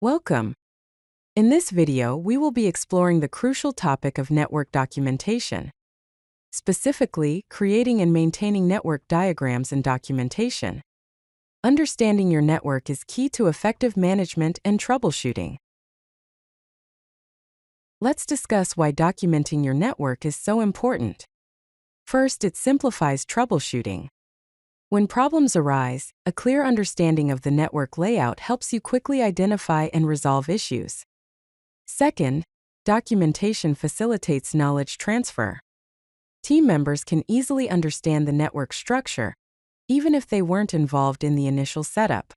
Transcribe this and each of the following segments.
Welcome. In this video, we will be exploring the crucial topic of network documentation. Specifically, creating and maintaining network diagrams and documentation. Understanding your network is key to effective management and troubleshooting. Let's discuss why documenting your network is so important. First, it simplifies troubleshooting. When problems arise, a clear understanding of the network layout helps you quickly identify and resolve issues. Second, documentation facilitates knowledge transfer. Team members can easily understand the network structure, even if they weren't involved in the initial setup.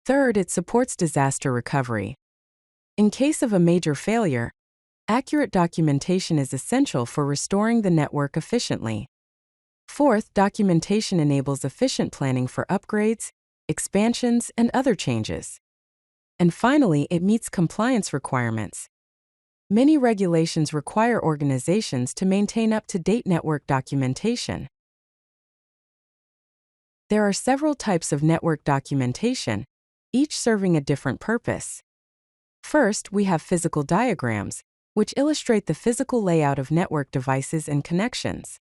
Third, it supports disaster recovery. In case of a major failure, accurate documentation is essential for restoring the network efficiently. Fourth, documentation enables efficient planning for upgrades, expansions, and other changes. And finally, it meets compliance requirements. Many regulations require organizations to maintain up-to-date network documentation. There are several types of network documentation, each serving a different purpose. First, we have physical diagrams, which illustrate the physical layout of network devices and connections.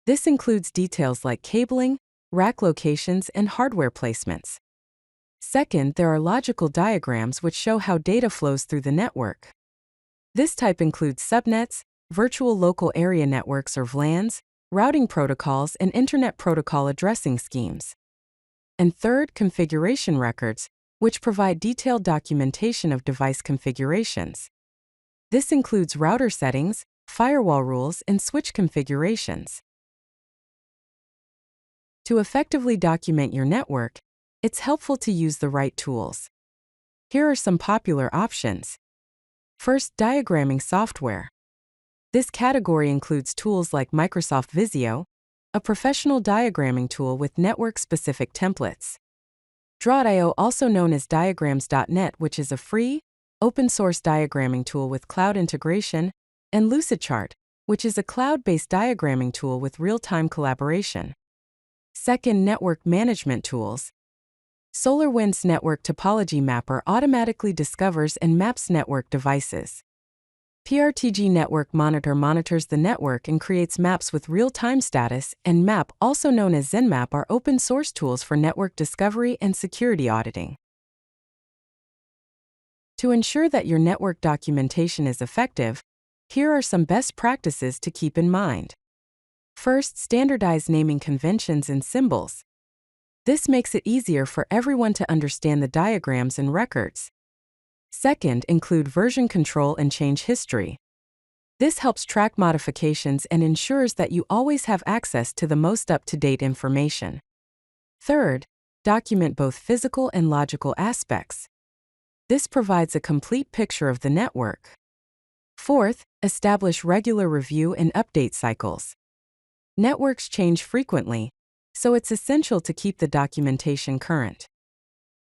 This includes details like cabling, rack locations, and hardware placements. Second, there are logical diagrams which show how data flows through the network. This type includes subnets, virtual local area networks or VLANs, routing protocols, and Internet Protocol addressing schemes. And third, configuration records, which provide detailed documentation of device configurations. This includes router settings, firewall rules, and switch configurations. To effectively document your network, it's helpful to use the right tools. Here are some popular options. First, diagramming software. This category includes tools like Microsoft Visio, a professional diagramming tool with network-specific templates. Draw.io, also known as diagrams.net, which is a free, open-source diagramming tool with cloud integration, and Lucidchart, which is a cloud-based diagramming tool with real-time collaboration. Second, network management tools. SolarWinds Network Topology Mapper automatically discovers and maps network devices. PRTG Network Monitor monitors the network and creates maps with real-time status, and Nmap, also known as Nmap, are open-source tools for network discovery and security auditing. To ensure that your network documentation is effective, here are some best practices to keep in mind. First, standardize naming conventions and symbols. This makes it easier for everyone to understand the diagrams and records. Second, include version control and change history. This helps track modifications and ensures that you always have access to the most up-to-date information. Third, document both physical and logical aspects. This provides a complete picture of the network. Fourth, establish regular review and update cycles. Networks change frequently, so it's essential to keep the documentation current.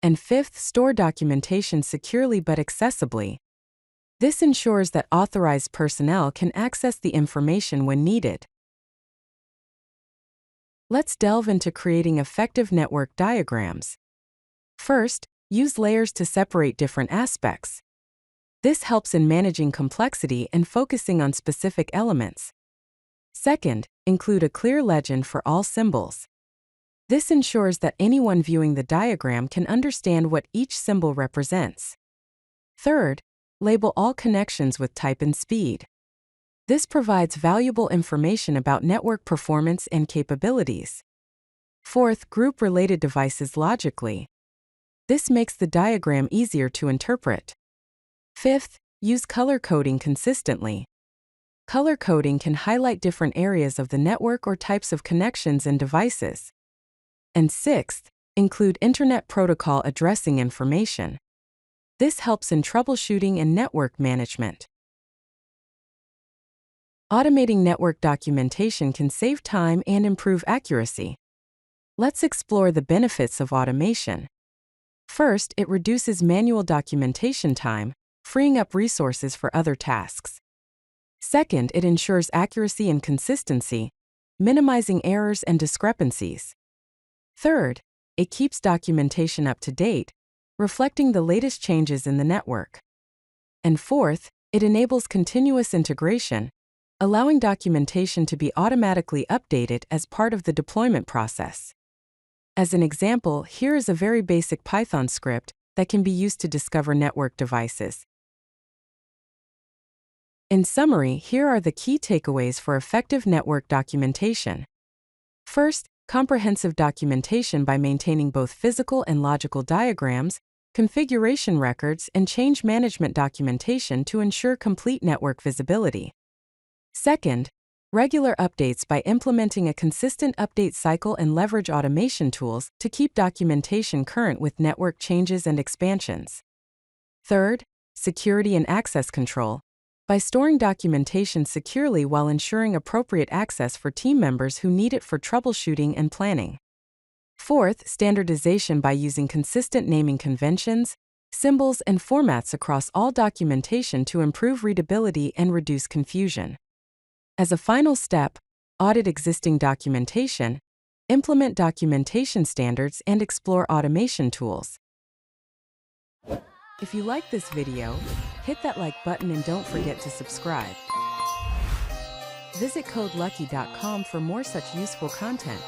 And fifth, store documentation securely but accessibly. This ensures that authorized personnel can access the information when needed. Let's delve into creating effective network diagrams. First, use layers to separate different aspects. This helps in managing complexity and focusing on specific elements. Second, include a clear legend for all symbols. This ensures that anyone viewing the diagram can understand what each symbol represents. Third, label all connections with type and speed. This provides valuable information about network performance and capabilities. Fourth, group related devices logically. This makes the diagram easier to interpret. Fifth, use color coding consistently. Color coding can highlight different areas of the network or types of connections and devices. And sixth, include Internet Protocol addressing information. This helps in troubleshooting and network management. Automating network documentation can save time and improve accuracy. Let's explore the benefits of automation. First, it reduces manual documentation time, freeing up resources for other tasks. Second, it ensures accuracy and consistency, minimizing errors and discrepancies. Third, it keeps documentation up to date, reflecting the latest changes in the network. And fourth, it enables continuous integration, allowing documentation to be automatically updated as part of the deployment process. As an example, here is a very basic Python script that can be used to discover network devices. In summary, here are the key takeaways for effective network documentation. First, comprehensive documentation by maintaining both physical and logical diagrams, configuration records, and change management documentation to ensure complete network visibility. Second, regular updates by implementing a consistent update cycle and leverage automation tools to keep documentation current with network changes and expansions. Third, security and access control by storing documentation securely while ensuring appropriate access for team members who need it for troubleshooting and planning. Fourth, standardization by using consistent naming conventions, symbols, and formats across all documentation to improve readability and reduce confusion. As a final step, audit existing documentation, implement documentation standards, and explore automation tools. If you like this video, hit that like button and don't forget to subscribe. Visit codelucky.com for more such useful content.